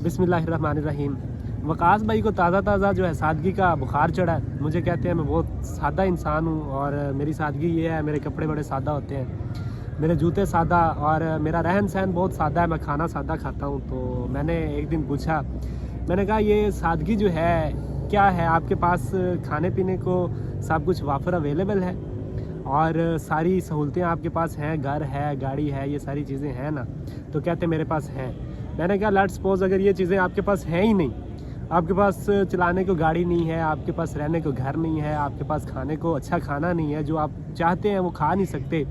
बिस्मिल्लाहिर्रहमानिर्रहीम। वकास भाई को ताज़ा जो है सादगी का बुखार चढ़ा है। मुझे कहते हैं मैं बहुत सादा इंसान हूँ और मेरी सादगी ये है, मेरे कपड़े बड़े सादा होते हैं, मेरे जूते सादा और मेरा रहन सहन बहुत सादा है, मैं खाना सादा खाता हूँ। तो मैंने एक दिन पूछा, मैंने कहा ये सादगी जो है क्या है, आपके पास खाने पीने को सब कुछ वाफर अवेलेबल है और सारी सहूलतें आपके पास हैं, घर है, गाड़ी है, ये सारी चीज़ें हैं ना? तो कहते मेरे पास हैं। मैंने कहा लेट्स सपोज अगर ये चीज़ें आपके पास हैं ही नहीं, आपके पास चलाने को गाड़ी नहीं है, आपके पास रहने को घर नहीं है, आपके पास खाने को अच्छा खाना नहीं है, जो आप चाहते हैं वो खा नहीं सकते,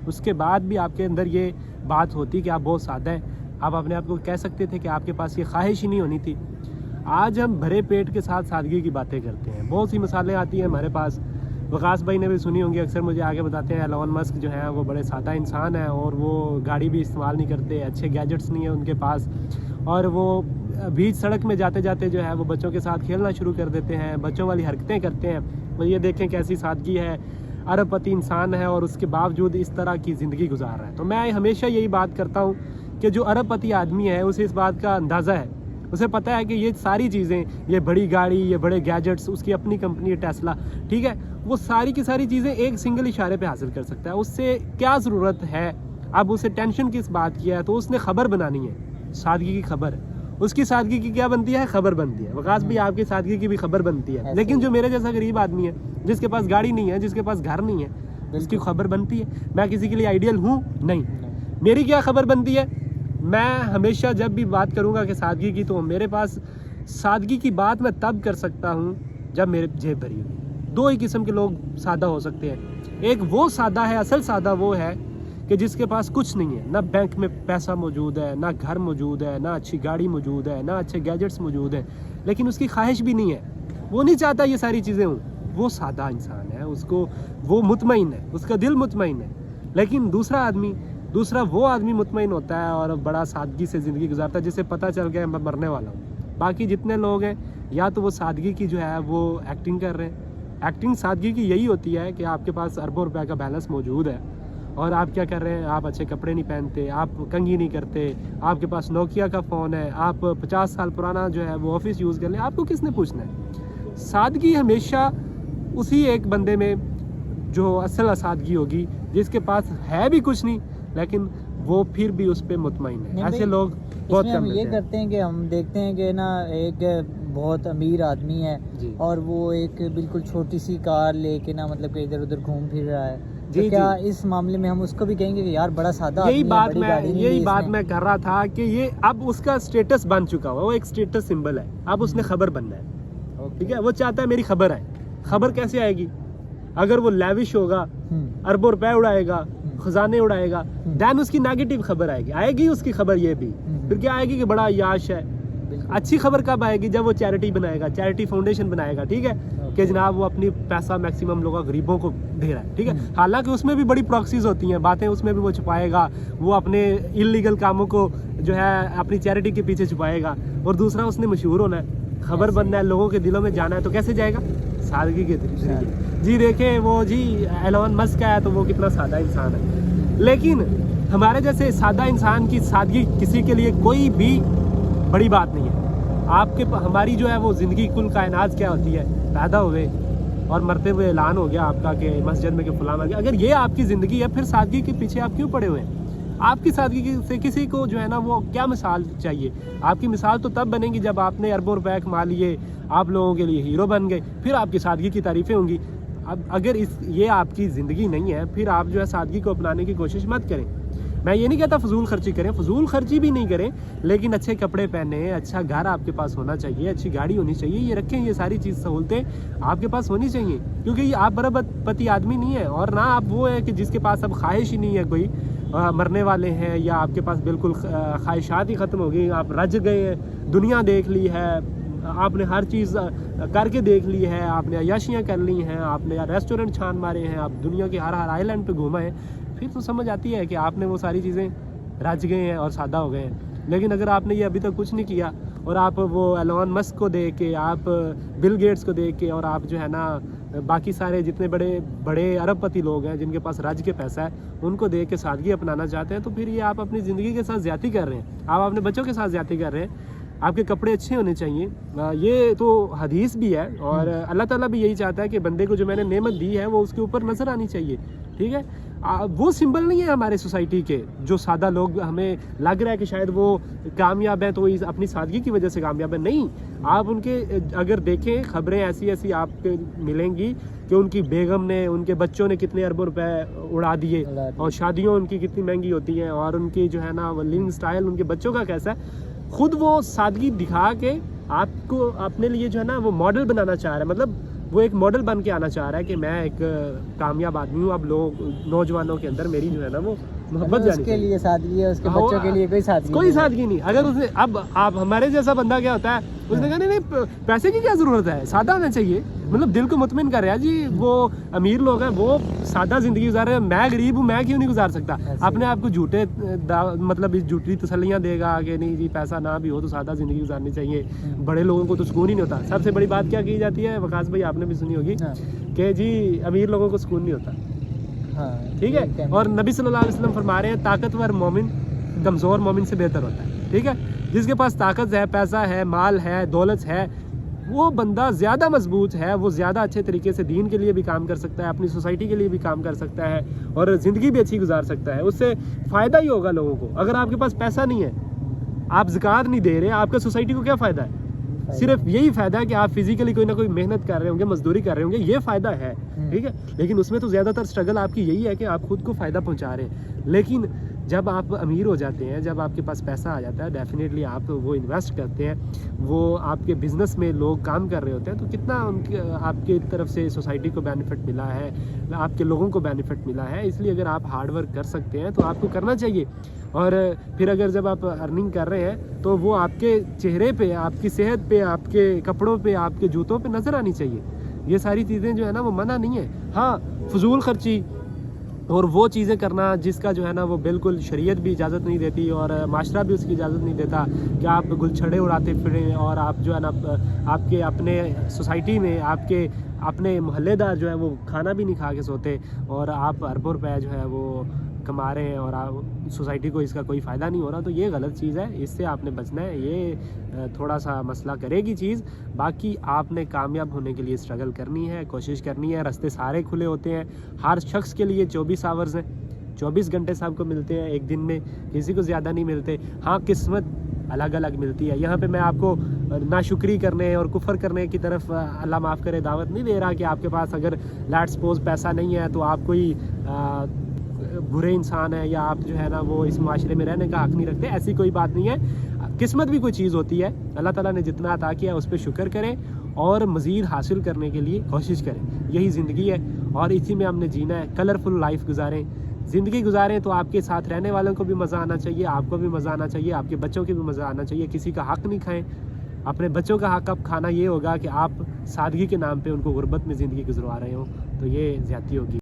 उसके बाद भी आपके अंदर ये बात होती कि आप बहुत सादा हैं, आप अपने आप को कह सकते थे कि आपके पास ये ख्वाहिश ही नहीं होनी थी। आज हम भरे पेट के साथ सादगी की बातें करते हैं। बहुत सी मिसालें आती हैं हमारे पास। वकास भाई ने भी सुनी होंगी, अक्सर मुझे आगे बताते हैं एलोन मस्क जो है वो बड़े सादा इंसान है और वो गाड़ी भी इस्तेमाल नहीं करते, अच्छे गैजेट्स नहीं है उनके पास, और वो बीच सड़क में जाते जाते जो है वो बच्चों के साथ खेलना शुरू कर देते हैं, बच्चों वाली हरकतें करते हैं। तो ये देखें कैसी सादगी है, अरबपति इंसान है और उसके बावजूद इस तरह की ज़िंदगी गुजार रहा है। तो मैं हमेशा यही बात करता हूँ कि जो अरबपति आदमी है उसे इस बात का अंदाज़ा है, उसे पता है कि ये सारी चीज़ें, ये बड़ी गाड़ी, ये बड़े गैजेट्स, उसकी अपनी कंपनी है टेस्ला, ठीक है, वो सारी की सारी चीज़ें एक सिंगल इशारे पे हासिल कर सकता है। उससे क्या ज़रूरत है, अब उसे टेंशन किस बात की है? तो उसने खबर बनानी है, सादगी की खबर। उसकी सादगी की क्या बनती है? खबर बनती है। वकास भी आपकी सादगी की भी खबर बनती है, लेकिन जो मेरे जैसा गरीब आदमी है, जिसके पास गाड़ी नहीं है, जिसके पास घर नहीं है, उसकी खबर बनती है। मैं किसी के लिए आइडियल हूँ नहीं। मेरी क्या खबर बनती है? मैं हमेशा जब भी बात करूँगा कि सादगी की, तो मेरे पास सादगी की बात मैं तब कर सकता हूँ जब मेरे जेब भरी हुई। दो ही किस्म के लोग सादा हो सकते हैं। एक वो सादा है, असल सादा वो है कि जिसके पास कुछ नहीं है, ना बैंक में पैसा मौजूद है, ना घर मौजूद है, ना अच्छी गाड़ी मौजूद है, ना अच्छे गैजेट्स मौजूद हैं, लेकिन उसकी ख्वाहिश भी नहीं है, वो नहीं चाहता ये सारी चीज़ें हों। वो सादा इंसान है, उसको वो मुतमईन है, उसका दिल मुतमईन है। लेकिन दूसरा वो आदमी मुतमईन होता है और बड़ा सादगी से ज़िंदगी गुजारता है, जिसे पता चल गया मैं मरने वाला हूँ। बाकी जितने लोग हैं, या तो वो सादगी की जो है वो एक्टिंग कर रहे हैं। एक्टिंग सादगी की यही होती है कि आपके पास अरबों रुपए का बैलेंस मौजूद है और आप क्या कर रहे हैं, आप अच्छे कपड़े नहीं पहनते, आप कंघी नहीं करते, आपके पास नोकिया का फ़ोन है, आप 50 साल पुराना जो है वो ऑफिस यूज़ कर लें, आपको किसने पूछना है? सादगी हमेशा उसी एक बंदे में जो असल सादगी होगी, जिसके पास है भी कुछ नहीं लेकिन वो फिर भी उस पर मुतमईन है। ऐसे लोग बहुत कम हम ये करते हैं कि हम देखते हैं कि ना एक बहुत अमीर आदमी है और वो एक बिल्कुल छोटी सी कार लेके ना मतलब कि इधर उधर घूम फिर रहा है। तो क्या इस मामले में हम उसको भी कहेंगे कि यार बड़ा सादा यही बात मैं कर रहा था कि ये अब उसका स्टेटस बन चुका हुआ, वो एक स्टेटस सिंबल है। अब उसने खबर बनना है, ठीक है, वो चाहता है मेरी खबर आए। खबर कैसे आएगी? अगर वो लेविश होगा, अरबों रुपए उड़ाएगा, खजाने उड़ाएगा, देन उसकी नेगेटिव खबर आएगी उसकी खबर ये भी। फिर क्या आएगी कि बड़ा याश है। अच्छी खबर कब आएगी? जब वो चैरिटी बनाएगा, चैरिटी फाउंडेशन बनाएगा, ठीक है, कि जनाब वो अपनी पैसा मैक्सिमम लोगों गरीबों को दे रहा है, ठीक है। हालांकि उसमें भी बड़ी प्रॉक्सीज होती हैं, बातें उसमें भी वो छुपाएगा, वो अपने इलीगल कामों को जो है अपनी चैरिटी के पीछे छुपाएगा। और दूसरा, उसने मशहूर होना है, खबर बनना है, लोगों के दिलों में जाना है। तो कैसे जाएगा? सादगी के जरिए। जी देखें वो जी एलोन मस्क है, तो वो कितना सादा इंसान है, लेकिन हमारे जैसे सादा इंसान की सादगी किसी के लिए कोई भी बड़ी बात नहीं है। हमारी जो है वो ज़िंदगी, कुल कायनात क्या होती है, पैदा हुए और मरते हुए ऐलान हो गया आपका कि मस्जिद में कि फलां मर गया। अगर ये आपकी ज़िंदगी है, फिर सादगी के पीछे आप क्यों पड़े हुए हैं? आपकी सादगी से किसी को जो है ना वो क्या मिसाल चाहिए? आपकी मिसाल तो तब बनेगी जब आपने अरबों रुपए कमा लिए, आप लोगों के लिए हीरो बन गए, फिर आपकी सादगी की तारीफ़ें होंगी। अब अगर ये आपकी ज़िंदगी नहीं है, फिर आप जो है सादगी को अपनाने की कोशिश मत करें। मैं ये नहीं कहता फजूल खर्ची करें, फजूल खर्ची भी नहीं करें, लेकिन अच्छे कपड़े पहने, अच्छा घर आपके पास होना चाहिए, अच्छी गाड़ी होनी चाहिए, ये रखें, ये सारी चीज़ सहूलतें आपके पास होनी चाहिए, क्योंकि ये आप बराबरपति आदमी नहीं है और ना आप वो है कि जिसके पास अब ख्वाहिश ही नहीं है, कोई मरने वाले हैं, या आपके पास बिल्कुल ख्वाहिशात ही ख़त्म हो गई, आप रज गए हैं, दुनिया देख ली है, आपने हर चीज़ करके देख ली है, आपने अयाशियाँ कर ली हैं, आपने रेस्टोरेंट छान मारे हैं, आप दुनिया के हर आइलैंड पे घूमे हैं, फिर तो समझ आती है कि आपने वो सारी चीज़ें रच गए हैं और सादा हो गए हैं। लेकिन अगर आपने ये अभी तक कुछ नहीं किया और आप वो एलोन मस्क को देख के, आप बिल गेट्स को देख के, और आप जो है ना बाकी सारे जितने बड़े बड़े अरबपति लोग हैं जिनके पास रज के पैसा है, उनको देख के सादगी अपनाना चाहते हैं, तो फिर ये आप अपनी ज़िंदगी के साथ ज़्यादती कर रहे हैं, आप अपने बच्चों के साथ ज़्यादती कर रहे हैं। آپ کے کپڑے اچھے ہونے چاہیے. یہ تو حدیث بھی ہے اور اللہ تعالیٰ بھی یہی چاہتا ہے کہ بندے کو جو میں نے نعمت دی ہے وہ اس کے اوپر نظر آنی چاہیے. ٹھیک ہے, وہ سمبل نہیں ہے ہمارے سوسائٹی کے جو سادہ لوگ ہمیں لگ رہا ہے کہ شاید وہ کامیاب ہیں تو اپنی سادگی کی وجہ سے کامیاب ہیں. نہیں, آپ ان کے اگر دیکھیں خبریں ایسی ایسی آپ کو ملیں گی کہ ان کی بیگم نے, ان کے بچوں نے کتنے اربوں روپے اڑا دیے, اور شادیوں ان کی کتنی مہنگی ہوتی ہیں, اور ان کی جو ہے نا وہ لونگ سٹائل ان کے بچوں کا کیسا ہے. خود وہ سادگی دکھا کے آپ کو اپنے لیے جو ہے نا وہ ماڈل بنانا چاہ رہا ہے, مطلب وہ ایک ماڈل بن کے آنا چاہ رہا ہے کہ میں ایک کامیاب آدمی ہوں. اب لوگ نوجوانوں کے اندر میری جو ہے نا وہ محبت جانی کے لیے سادگی ہے, اس کے بچوں کے لیے کوئی سادگی نہیں. اگر اس نے اب آپ ہمارے جیسا بندہ کیا ہوتا ہے, اس نے کہا نہیں پیسے کی کیا ضرورت ہے, سادہ ہونا چاہیے, مطلب دل کو مطمئن کر رہا ہے. جی وہ امیر لوگ ہیں وہ سادہ زندگی گزار رہے ہیں, میں غریب ہوں میں کیوں نہیں گزار سکتا. اپنے آپ کو جھوٹے مطلب جھوٹی تسلیاں دے گا کہ نہیں جی پیسہ نہ بھی ہو تو سادہ زندگی گزارنی چاہیے. بڑے لوگوں کو تو سکون ہی نہیں ہوتا. سب سے بڑی بات کیا کی جاتی ہے وقاص بھائی, آپ نے بھی سنی ہوگی کہ جی امیر لوگوں کو سکون نہیں ہوتا. ٹھیک ہے, اور نبی صلی اللہ علیہ وسلم فرما رہے ہیں طاقتور مومن کمزور مومن سے بہتر ہوتا ہے. ٹھیک ہے, جس کے پاس طاقت ہے, پیسہ ہے, مال ہے, دولت ہے, وہ بندہ زیادہ مضبوط ہے, وہ زیادہ اچھے طریقے سے دین کے لیے بھی کام کر سکتا ہے, اپنی سوسائٹی کے لیے بھی کام کر سکتا ہے, اور زندگی بھی اچھی گزار سکتا ہے. اس سے فائدہ ہی ہوگا لوگوں کو. اگر آپ کے پاس پیسہ نہیں ہے, آپ زکوٰۃ نہیں دے رہے, آپ کا سوسائٹی کو کیا فائدہ ہے؟ صرف یہی فائدہ ہے کہ آپ فزیکلی کوئی نہ کوئی محنت کر رہے ہوں گے, مزدوری کر رہے ہوں گے, یہ فائدہ ہے. ٹھیک ہے, لیکن اس میں تو زیادہ تر اسٹرگل آپ کی یہی ہے کہ آپ خود کو فائدہ پہنچا رہے ہیں. لیکن جب آپ امیر ہو جاتے ہیں, جب آپ کے پاس پیسہ آ جاتا ہے, ڈیفینیٹلی آپ وہ انویسٹ کرتے ہیں, وہ آپ کے بزنس میں لوگ کام کر رہے ہوتے ہیں, تو کتنا ان کے آپ کی طرف سے سوسائٹی کو بینیفٹ ملا ہے, آپ کے لوگوں کو بینیفٹ ملا ہے. اس لیے اگر آپ ہارڈ ورک کر سکتے ہیں تو آپ کو کرنا چاہیے. اور پھر اگر جب آپ ارننگ کر رہے ہیں تو وہ آپ کے چہرے پہ, آپ کی صحت پہ, آپ کے کپڑوں پہ, آپ کے جوتوں پہ نظر آنی چاہیے. یہ ساری چیزیں جو ہے نا وہ منع نہیں ہے. ہاں, فضول خرچی اور وہ چیزیں کرنا جس کا جو ہے نا وہ بالکل شریعت بھی اجازت نہیں دیتی اور معاشرہ بھی اس کی اجازت نہیں دیتا کہ آپ گل چھڑے اڑاتے پھریں, اور آپ جو ہے نا آپ کے اپنے سوسائٹی میں آپ کے اپنے محلے دار جو ہے وہ کھانا بھی نہیں کھا کے سوتے, اور آپ اربوں روپے جو ہے وہ کما رہے ہیں اور سوسائٹی کو اس کا کوئی فائدہ نہیں ہو رہا. تو یہ غلط چیز ہے, اس سے آپ نے بچنا ہے. یہ تھوڑا سا مسئلہ کرے گی چیز. باقی آپ نے کامیاب ہونے کے لیے اسٹرگل کرنی ہے, کوشش کرنی ہے. راستے سارے کھلے ہوتے ہیں, ہر شخص کے لیے 24 آورز ہیں, 24 گھنٹے سب کو ملتے ہیں ایک دن میں, کسی کو زیادہ نہیں ملتے. ہاں, قسمت الگ الگ ملتی ہے. یہاں پہ میں آپ کو ناشکری کرنے اور کفر کرنے کی طرف اللہ معاف کرے دعوت نہیں دے رہا کہ آپ کے پاس اگر لیٹ سپوز پیسہ نہیں ہے تو آپ کوئی برے انسان ہیں یا آپ جو ہے نا وہ اس معاشرے میں رہنے کا حق نہیں رکھتے. ایسی کوئی بات نہیں ہے. قسمت بھی کوئی چیز ہوتی ہے, اللہ تعالیٰ نے جتنا عطا کیا اس پہ شکر کریں اور مزید حاصل کرنے کے لیے کوشش کریں. یہی زندگی ہے اور اسی میں ہم نے جینا ہے. کلرفل لائف گزاریں, زندگی گزاریں تو آپ کے ساتھ رہنے والوں کو بھی مزہ آنا چاہیے, آپ کو بھی مزہ آنا چاہیے, آپ کے بچوں کو بھی مزہ آنا چاہیے. کسی کا حق نہیں کھائیں. اپنے بچوں کا حق اب کھانا یہ ہوگا کہ آپ سادگی کے نام پہ ان کو غربت میں زندگی گزروا رہے ہوں, تو یہ زیادتی ہوگی.